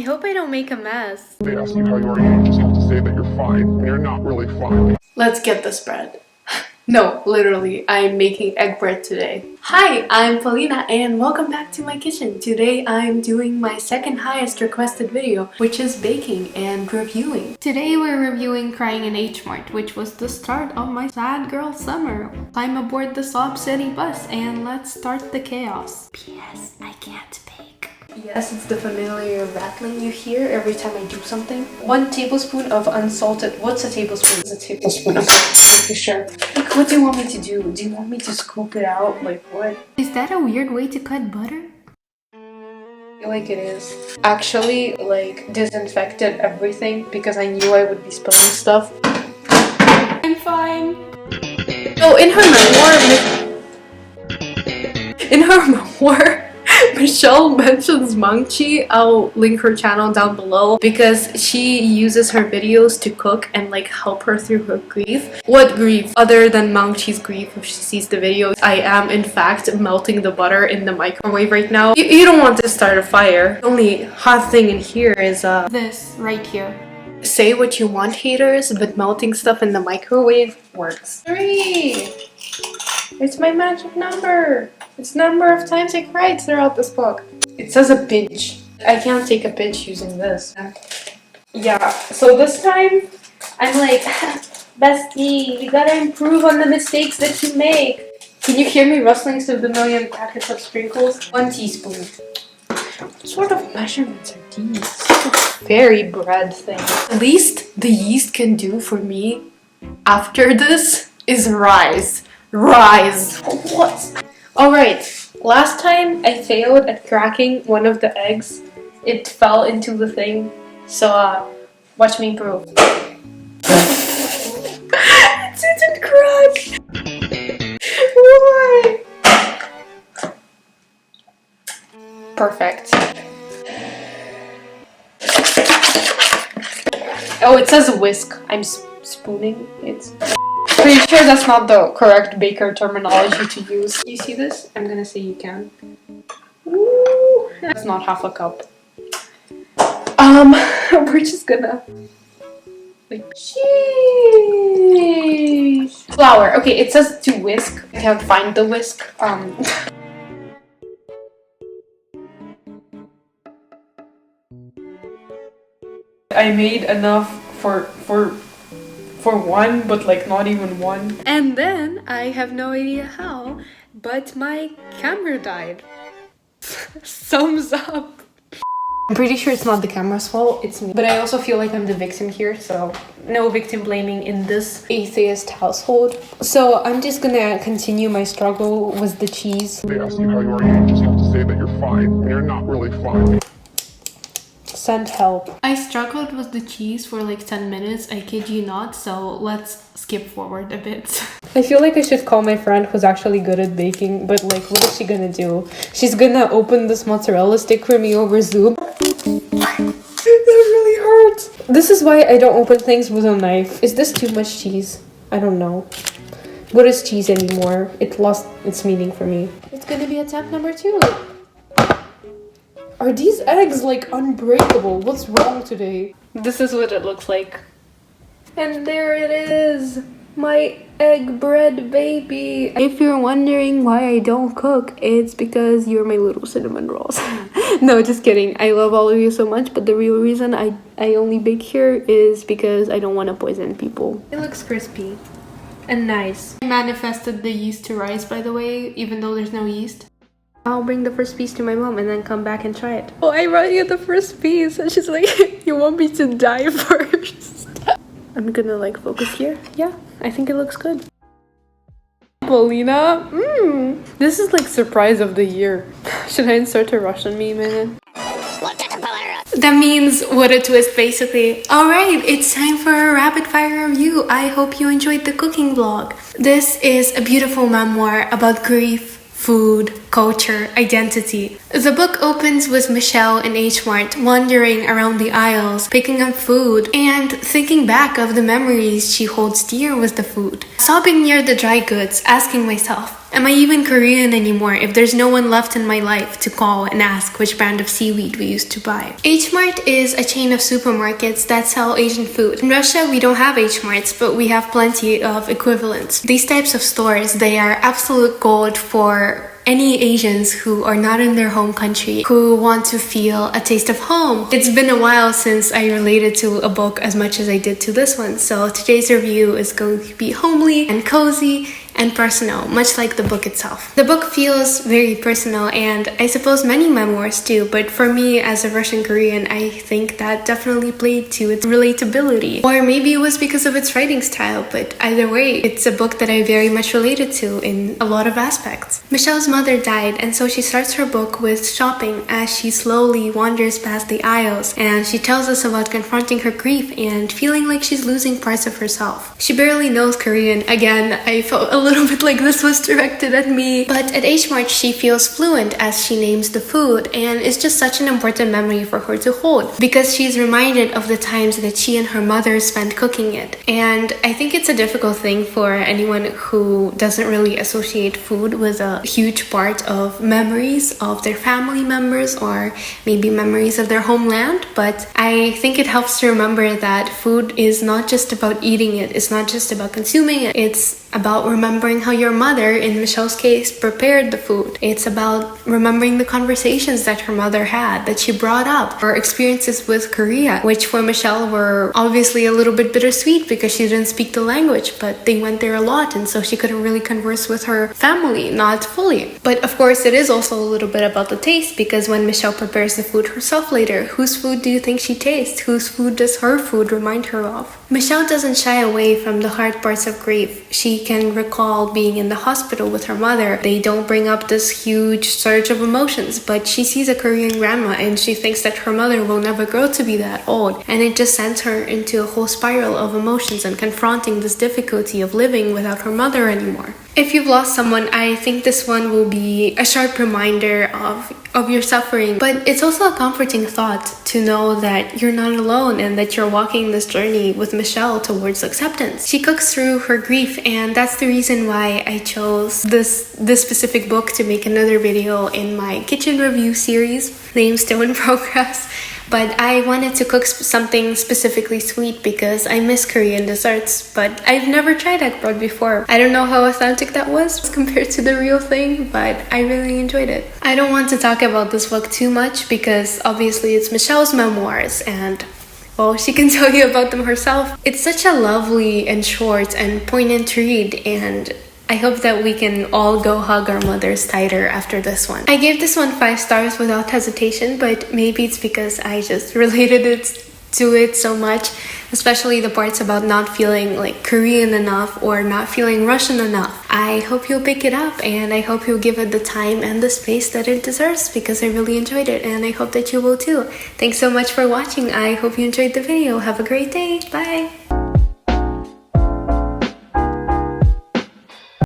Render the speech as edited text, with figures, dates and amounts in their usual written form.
I hope I don't make a mess. They ask you how you are, you just have to say that you're fine when you're not really fine. Let's get this bread. No, literally, I'm making egg bread today. Hi, I'm Paulina and welcome back to my kitchen. Today I'm doing my second highest requested video, which is baking and reviewing. Today we're reviewing Crying in Hmart, which was the start of my sad girl summer. Climb aboard the Sob City bus and let's start the chaos. P.S. I can't bake. Yes, it's the familiar rattling you hear every time I do something. 1 tablespoon of unsalted. What's a tablespoon? It's a tablespoon. Okay, sure. Like, what do you want me to do? Do you want me to scoop it out? Like, what? Is that a weird way to cut butter? I feel like it is. Actually, like, disinfected everything because I knew I would be spilling stuff. I'm fine. Oh, in her memoir, Michelle mentions Mangchi. I'll link her channel down below because she uses her videos to cook and like help her through her grief. What grief? Other than Mangchi's grief if she sees the videos. I am in fact melting the butter in the microwave right now. You don't want to start a fire. The only hot thing in here is this right here. Say what you want, haters, but melting stuff in the microwave works. 3! It's my magic number! It's the number of times I cried throughout this book. It says a pinch. I can't take a pinch using this. Yeah, so this time, I'm like, bestie, you gotta improve on the mistakes that you make. Can you hear me rustling through the million packets of sprinkles? 1 teaspoon. What sort of measurements are these? It's a fairy bread thing. The least the yeast can do for me after this is rise. Rise. What? Alright, last time I failed at cracking one of the eggs. It fell into the thing. So, watch me improve. It didn't crack! Why? Perfect. Oh, it says whisk. I'm spooning. It's... Pretty sure that's not the correct baker terminology to use. You see this? I'm gonna say you can. Ooh, that's not half a cup. We're just gonna... like... Sheesh. Flour. Okay, it says to whisk. I can't find the whisk. I made enough for one, but like not even one. And then I have no idea how, but my camera died. Thumbs up. I'm pretty sure it's not the camera's fault, it's me. But I also feel like I'm the victim here, so no victim blaming in this atheist household. So I'm just gonna continue my struggle with the cheese. They ask you how you are, you just have to say that you're fine when you're not really fine. Send help. I struggled with the cheese for like 10 minutes, I kid you not, so let's skip forward a bit. I feel like I should call my friend who's actually good at baking, but like what is she gonna do? She's gonna open this mozzarella stick for me over Zoom. That really hurts. This is why I don't open things with a knife. Is this too much cheese? I don't know. What is cheese anymore? It lost its meaning for me. It's gonna be attempt number 2. Are these eggs like unbreakable? What's wrong today? This is what it looks like. And there it is! My egg bread baby! If you're wondering why I don't cook, it's because you're my little cinnamon rolls. No, just kidding. I love all of you so much, but the real reason I only bake here is because I don't want to poison people. It looks crispy and nice. I manifested the yeast to rise, by the way, even though there's no yeast. I'll bring the first piece to my mom and then come back and try it. Oh, I brought you the first piece. And she's like, you want me to die first? I'm gonna like focus here. Yeah, I think it looks good. Paulina, this is like surprise of the year. Should I insert a Russian meme in it? That means what a twist, basically. Alright, it's time for a rapid fire review. I hope you enjoyed the cooking vlog. This is a beautiful memoir about grief, food, culture, identity. The book opens with Michelle in Hmart wandering around the aisles, picking up food, and thinking back of the memories she holds dear with the food. Sobbing near the dry goods, asking myself, Am I even Korean anymore if there's no one left in my life to call and ask which brand of seaweed we used to buy? Hmart is a chain of supermarkets that sell Asian food. In Russia, we don't have Hmarts, but we have plenty of equivalents. These types of stores, they are absolute gold for any Asians who are not in their home country, who want to feel a taste of home. It's been a while since I related to a book as much as I did to this one, so today's review is going to be homely and cozy and personal, much like the book itself. The book feels very personal, and I suppose many memoirs do, but for me as a Russian Korean, I think that definitely played to its relatability. Or maybe it was because of its writing style, but either way, it's a book that I very much related to in a lot of aspects. Michelle's mother died, and so she starts her book with shopping as she slowly wanders past the aisles, and she tells us about confronting her grief and feeling like she's losing parts of herself. She barely knows Korean. Again, I felt a little bit like this was directed at me. But at Hmart, she feels fluent as she names the food, and it's just such an important memory for her to hold because she's reminded of the times that she and her mother spent cooking it. And I think it's a difficult thing for anyone who doesn't really associate food with a huge part of memories of their family members or maybe memories of their homeland. But I think it helps to remember that food is not just about eating it, it's not just about consuming it, it's about remembering how your mother, in Michelle's case, prepared the food. It's about remembering the conversations that her mother had, that she brought up, her experiences with Korea, which for Michelle were obviously a little bit bittersweet because she didn't speak the language, but they went there a lot, and so she couldn't really converse with her family, not fully. But of course, it is also a little bit about the taste, because when Michelle prepares the food herself later, whose food do you think she tastes? Whose food does her food remind her of? Michelle doesn't shy away from the hard parts of grief. She can recall being in the hospital with her mother. They don't bring up this huge surge of emotions, but she sees a Korean grandma and she thinks that her mother will never grow to be that old, and it just sends her into a whole spiral of emotions and confronting this difficulty of living without her mother anymore. If you've lost someone, I think this one will be a sharp reminder of your suffering, but it's also a comforting thought to know that you're not alone and that you're walking this journey with Michelle towards acceptance. She cooks through her grief, and that's the reason why I chose this specific book to make another video in my kitchen review series named Still in Progress. But I wanted to cook something specifically sweet because I miss Korean desserts, but I've never tried egg bread before. I don't know how authentic that was compared to the real thing, but I really enjoyed it. I don't want to talk about this book too much because obviously it's Michelle's memoirs, and well, she can tell you about them herself. It's such a lovely and short and poignant read, and I hope that we can all go hug our mothers tighter after this one. I gave this one 5 stars without hesitation, but maybe it's because I just related to it so much, especially the parts about not feeling like Korean enough or not feeling Russian enough. I hope you'll pick it up, and I hope you'll give it the time and the space that it deserves because I really enjoyed it, and I hope that you will too. Thanks so much for watching. I hope you enjoyed the video. Have a great day. Bye!